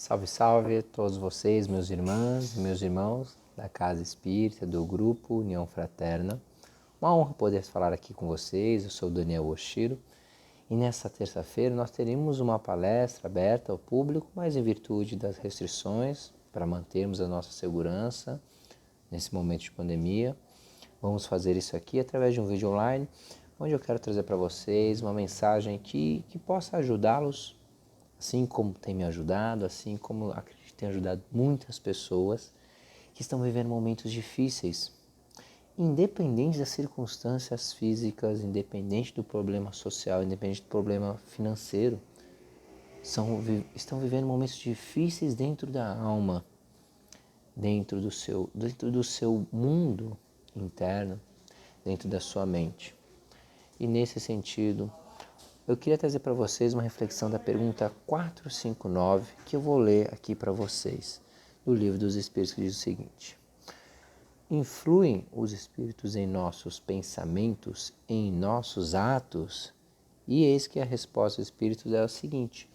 Salve, salve a todos vocês, meus irmãs e meus irmãos da Casa Espírita, do Grupo União Fraterna. Uma honra poder falar aqui com vocês, eu sou Daniel Oshiro e nesta terça-feira nós teremos uma palestra aberta ao público, mas em virtude das restrições para mantermos a nossa segurança nesse momento de pandemia. Vamos fazer isso aqui através de um vídeo online, onde eu quero trazer para vocês uma mensagem que possa ajudá-los, assim como tem me ajudado, assim como acredito que tem ajudado muitas pessoas que estão vivendo momentos difíceis, independente das circunstâncias físicas, independente do problema social, independente do problema financeiro, estão vivendo momentos difíceis dentro da alma, dentro do seu mundo interno, dentro da sua mente. E nesse sentido, eu queria trazer para vocês uma reflexão da pergunta 459, que eu vou ler aqui para vocês, do Livro dos Espíritos, que diz o seguinte: influem os espíritos em nossos pensamentos, em nossos atos? E eis que a resposta dos espíritos é o seguinte: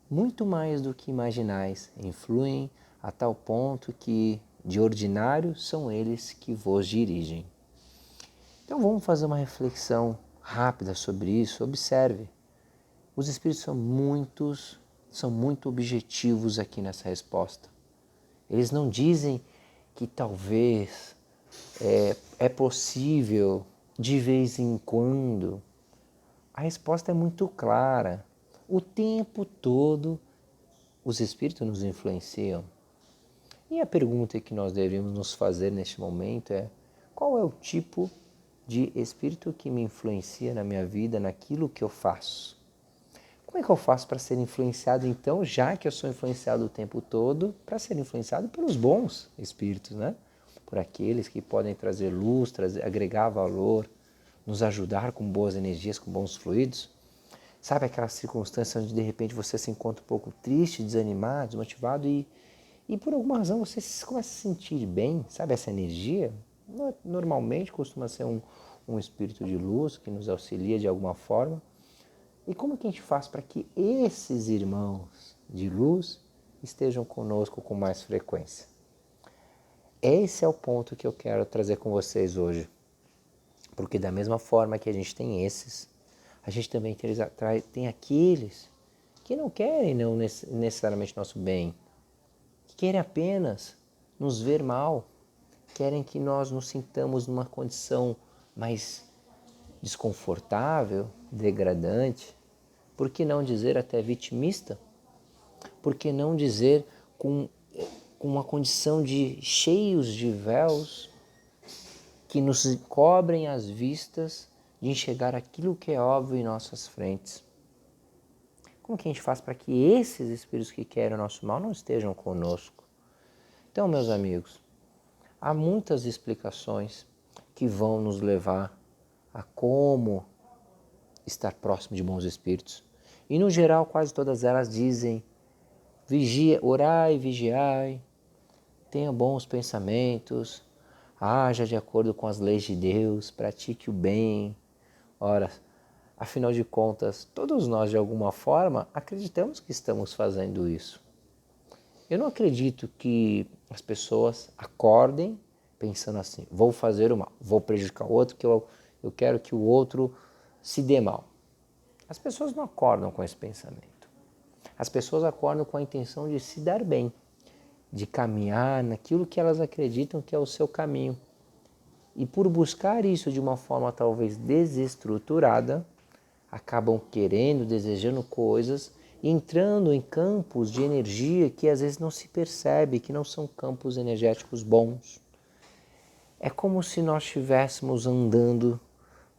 muito mais do que imaginais, influem a tal ponto que, de ordinário, são eles que vos dirigem. Então vamos fazer uma reflexão rápida sobre isso. Observe, os espíritos são muito objetivos aqui nessa resposta. Eles não dizem que talvez é possível de vez em quando. A resposta é muito clara. O tempo todo os espíritos nos influenciam. E a pergunta que nós devemos nos fazer neste momento é: qual é o tipo de espírito que me influencia na minha vida, naquilo que eu faço? Como é que eu faço para ser influenciado, então, já que eu sou influenciado o tempo todo, para ser influenciado pelos bons espíritos, né? Por aqueles que podem trazer luz, agregar valor, nos ajudar com boas energias, com bons fluidos? Sabe aquela circunstância onde de repente você se encontra um pouco triste, desanimado, desmotivado e por alguma razão você começa a se sentir bem, sabe essa energia? Normalmente costuma ser um espírito de luz que nos auxilia de alguma forma. E como que a gente faz para que esses irmãos de luz estejam conosco com mais frequência? Esse é o ponto que eu quero trazer com vocês hoje. Porque da mesma forma que a gente tem esses, a gente também tem aqueles que não querem não necessariamente nosso bem, que querem apenas nos ver mal, querem que nós nos sintamos numa condição mais desconfortável, degradante, por que não dizer até vitimista? Por que não dizer com uma condição de cheios de véus que nos cobrem as vistas de enxergar aquilo que é óbvio em nossas frentes? Como que a gente faz para que esses espíritos que querem o nosso mal não estejam conosco? Então, meus amigos, há muitas explicações que vão nos levar a como estar próximo de bons espíritos. E no geral, quase todas elas dizem: orai, vigiai, tenha bons pensamentos, haja de acordo com as leis de Deus, pratique o bem. Ora, afinal de contas, todos nós de alguma forma acreditamos que estamos fazendo isso. Eu não acredito que as pessoas acordem pensando assim: vou fazer o mal, vou prejudicar o outro, que eu quero que o outro se dê mal. As pessoas não acordam com esse pensamento. As pessoas acordam com a intenção de se dar bem, de caminhar naquilo que elas acreditam que é o seu caminho. E por buscar isso de uma forma talvez desestruturada, acabam querendo, desejando coisas, entrando em campos de energia que às vezes não se percebe, que não são campos energéticos bons. É como se nós estivéssemos andando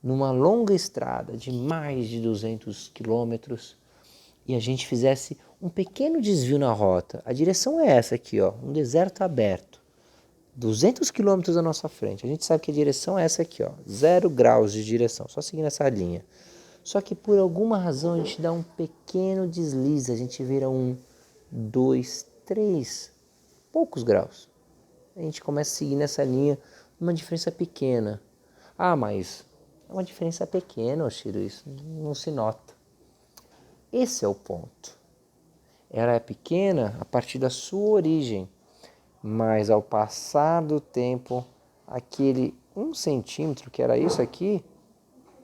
numa longa estrada de mais de 200 quilômetros e a gente fizesse um pequeno desvio na rota. A direção é essa aqui, ó, um deserto aberto, 200 quilômetros à nossa frente. A gente sabe que a direção é essa aqui, ó, 0 graus de direção, só seguindo essa linha. Só que por alguma razão a gente dá um pequeno deslize, a gente vira 1, 2, 3, poucos graus. A gente começa a seguir nessa linha, uma diferença pequena. Ah, mas é uma diferença pequena, Oshiro, isso não se nota. Esse é o ponto. ela é pequena a partir da sua origem, mas ao passar do tempo, aquele 1 centímetro, que era isso aqui,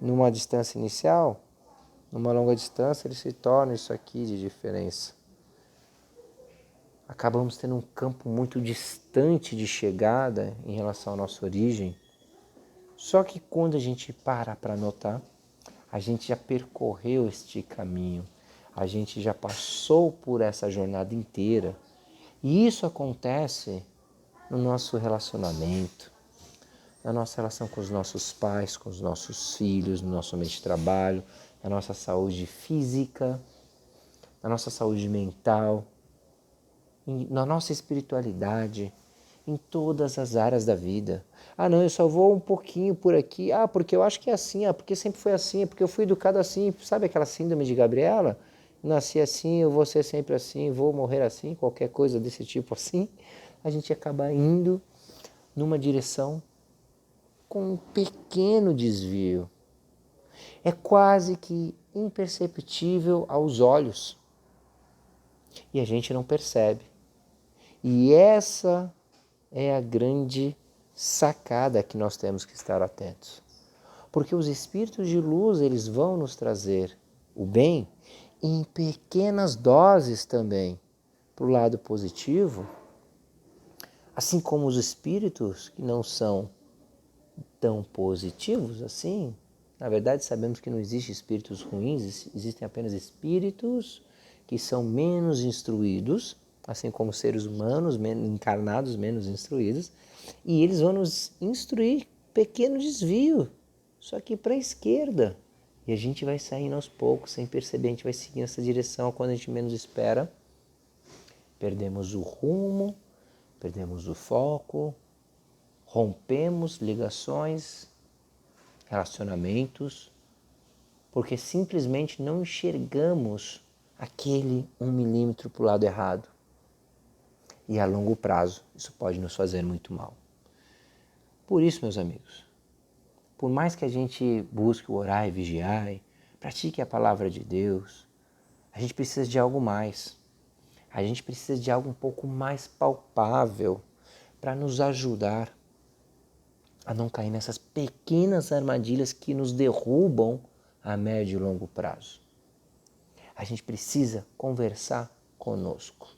numa distância inicial, numa longa distância, ele se torna isso aqui de diferença. Acabamos tendo um campo muito distante de chegada em relação à nossa origem. Só que quando a gente para notar, a gente já percorreu este caminho, a gente já passou por essa jornada inteira. E isso acontece no nosso relacionamento, na nossa relação com os nossos pais, com os nossos filhos, no nosso ambiente de trabalho, na nossa saúde física, na nossa saúde mental, na nossa espiritualidade, em todas as áreas da vida. Ah, não, eu só vou um pouquinho por aqui. Ah, porque eu acho que é assim. Ah, porque sempre foi assim. Porque eu fui educado assim. Sabe aquela síndrome de Gabriela? Nasci assim, eu vou ser sempre assim, vou morrer assim, qualquer coisa desse tipo assim. A gente acaba indo numa direção com um pequeno desvio. É quase que imperceptível aos olhos. E a gente não percebe. E essa é a grande sacada que nós temos que estar atentos. Porque os espíritos de luz, eles vão nos trazer o bem em pequenas doses também, para o lado positivo, assim como os espíritos que não são tão positivos assim. Na verdade, sabemos que não existem espíritos ruins, existem apenas espíritos que são menos instruídos, assim como seres humanos encarnados menos instruídos, e eles vão nos instruir pequeno desvio, só que para a esquerda. E a gente vai saindo aos poucos, sem perceber, a gente vai seguindo essa direção quando a gente menos espera. Perdemos o rumo, perdemos o foco, rompemos ligações, relacionamentos, porque simplesmente não enxergamos aquele 1 milímetro para o lado errado. E a longo prazo, isso pode nos fazer muito mal. Por isso, meus amigos, por mais que a gente busque o orar e vigiar, pratique a palavra de Deus, a gente precisa de algo mais. A gente precisa de algo um pouco mais palpável para nos ajudar a não cair nessas pequenas armadilhas que nos derrubam a médio e longo prazo. A gente precisa conversar conosco.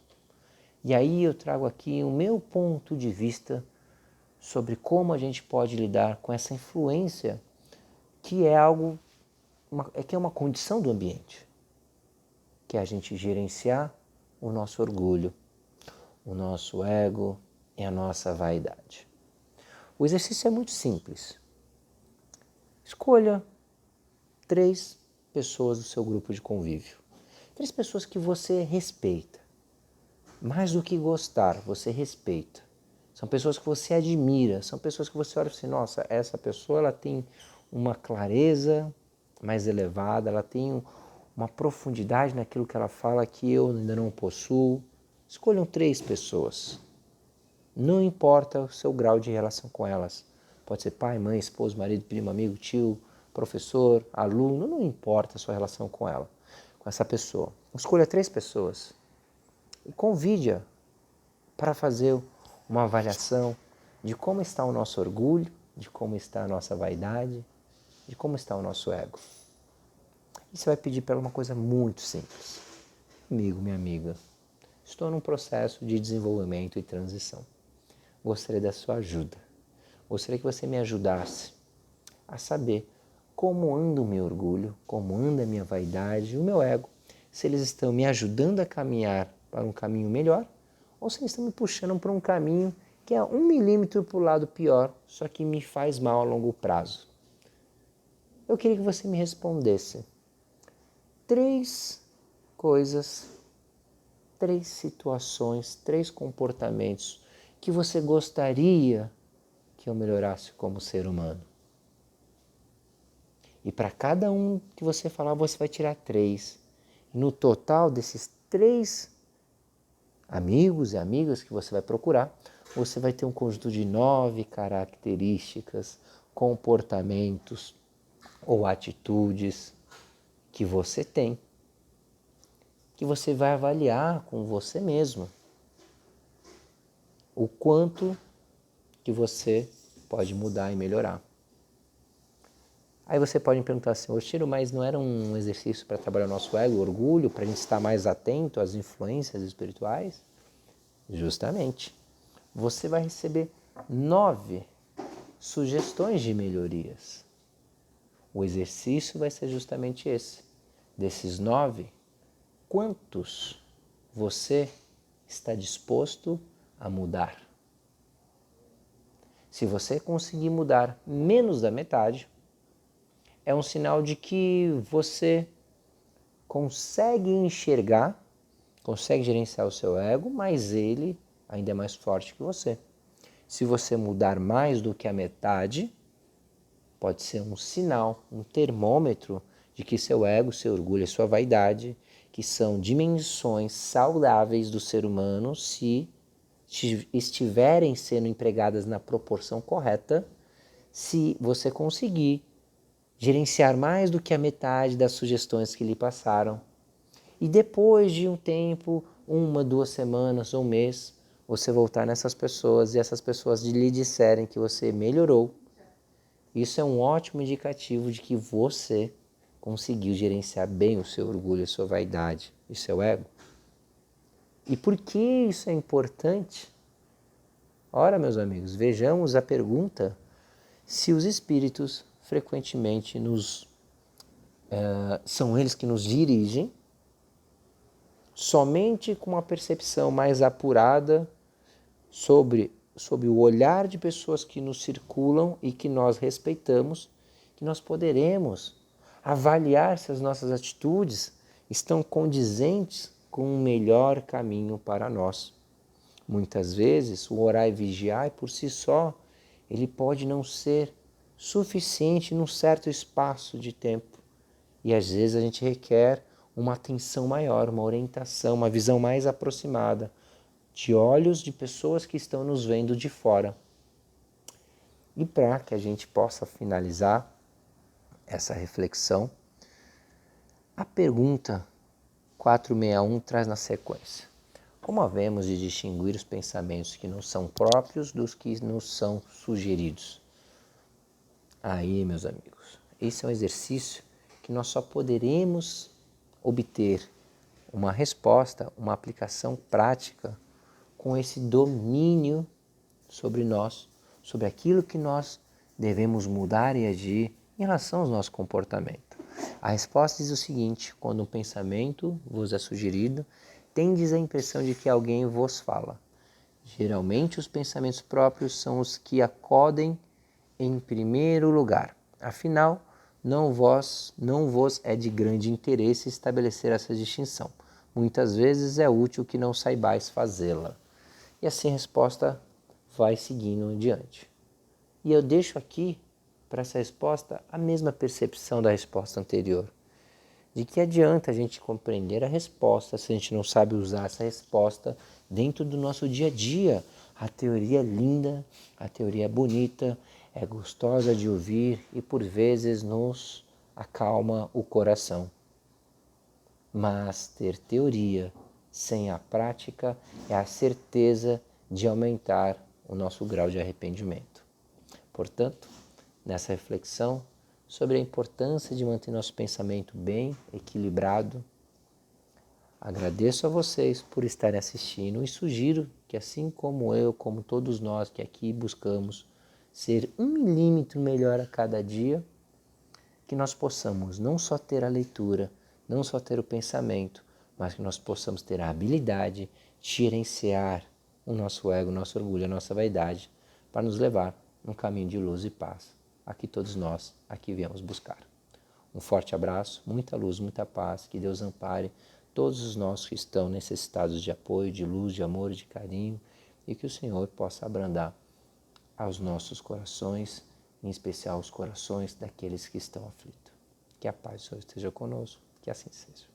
E aí eu trago aqui o meu ponto de vista sobre como a gente pode lidar com essa influência que é algo, que é uma condição do ambiente, que é a gente gerenciar o nosso orgulho, o nosso ego e a nossa vaidade. O exercício é muito simples. Escolha 3 pessoas do seu grupo de convívio. 3 pessoas que você respeita. Mais do que gostar, você respeita. São pessoas que você admira, são pessoas que você olha e fala assim, nossa, essa pessoa ela tem uma clareza mais elevada, ela tem uma profundidade naquilo que ela fala que eu ainda não possuo. Escolham 3 pessoas. Não importa o seu grau de relação com elas. Pode ser pai, mãe, esposo, marido, primo, amigo, tio, professor, aluno, não importa a sua relação com ela, com essa pessoa. Escolha 3 pessoas e convide-a para fazer uma avaliação de como está o nosso orgulho, de como está a nossa vaidade, de como está o nosso ego. E você vai pedir para ela uma coisa muito simples. Amigo, minha amiga, estou num processo de desenvolvimento e transição. Gostaria da sua ajuda. Gostaria que você me ajudasse a saber como anda o meu orgulho, como anda a minha vaidade e o meu ego. Se eles estão me ajudando a caminhar para um caminho melhor ou se eles estão me puxando para um caminho que é 1 milímetro para o lado pior, só que me faz mal a longo prazo. Eu queria que você me respondesse 3 coisas, 3 situações, 3 comportamentos que você gostaria que eu melhorasse como ser humano. E para cada um que você falar, você vai tirar 3. No total desses 3 amigos e amigas que você vai procurar, você vai ter um conjunto de 9 características, comportamentos ou atitudes que você tem, que você vai avaliar com você mesmo o quanto que você pode mudar e melhorar. Aí você pode me perguntar assim, Oshiro, mas não era um exercício para trabalhar o nosso ego, o orgulho, para a gente estar mais atento às influências espirituais? Justamente. Você vai receber 9 sugestões de melhorias. O exercício vai ser justamente esse. Desses 9, quantos você está disposto a mudar? Se você conseguir mudar menos da metade, é um sinal de que você consegue enxergar, consegue gerenciar o seu ego, mas ele ainda é mais forte que você. Se você mudar mais do que a metade, pode ser um sinal, um termômetro de que seu ego, seu orgulho e sua vaidade, que são dimensões saudáveis do ser humano, se estiverem sendo empregadas na proporção correta, se você conseguir gerenciar mais do que a metade das sugestões que lhe passaram. E depois de um tempo, 1, 2 semanas ou um mês, você voltar nessas pessoas e essas pessoas lhe disserem que você melhorou, isso é um ótimo indicativo de que você conseguiu gerenciar bem o seu orgulho, a sua vaidade e seu ego. E por que isso é importante? Ora, meus amigos, vejamos a pergunta se os espíritos frequentemente são eles que nos dirigem somente com uma percepção mais apurada sobre o olhar de pessoas que nos circulam e que nós respeitamos, que nós poderemos avaliar se as nossas atitudes estão condizentes com um melhor caminho para nós. Muitas vezes, o orar e vigiar por si só, ele pode não ser suficiente num certo espaço de tempo. E às vezes a gente requer uma atenção maior, uma orientação, uma visão mais aproximada, de olhos de pessoas que estão nos vendo de fora. E para que a gente possa finalizar essa reflexão, a pergunta 461 traz na sequência: como havemos de distinguir os pensamentos que nos são próprios dos que nos são sugeridos? Aí, meus amigos, esse é um exercício que nós só poderemos obter uma resposta, uma aplicação prática com esse domínio sobre nós, sobre aquilo que nós devemos mudar e agir em relação ao nosso comportamento. A resposta diz o seguinte: quando um pensamento vos é sugerido, tendes a impressão de que alguém vos fala. Geralmente os pensamentos próprios são os que acodem em primeiro lugar. Afinal, não vos é de grande interesse estabelecer essa distinção. Muitas vezes é útil que não saibais fazê-la. E assim a resposta vai seguindo adiante. E eu deixo aqui para essa resposta a mesma percepção da resposta anterior. De que adianta a gente compreender a resposta se a gente não sabe usar essa resposta dentro do nosso dia a dia. A teoria é linda, a teoria é bonita, é gostosa de ouvir e por vezes nos acalma o coração. Mas ter teoria sem a prática é a certeza de aumentar o nosso grau de arrependimento. Portanto, nessa reflexão sobre a importância de manter nosso pensamento bem equilibrado, agradeço a vocês por estarem assistindo e sugiro que, assim como eu, como todos nós que aqui buscamos ser 1 milímetro melhor a cada dia, que nós possamos não só ter a leitura, não só ter o pensamento, mas que nós possamos ter a habilidade de gerenciar o nosso ego, o nosso orgulho, a nossa vaidade, para nos levar num caminho de luz e paz. Aqui todos nós, aqui viemos buscar. Um forte abraço, muita luz, muita paz, que Deus ampare todos os nossos que estão necessitados de apoio, de luz, de amor, de carinho, e que o Senhor possa abrandar aos nossos corações, em especial os corações daqueles que estão aflitos. Que a paz do Senhor esteja conosco, que assim seja.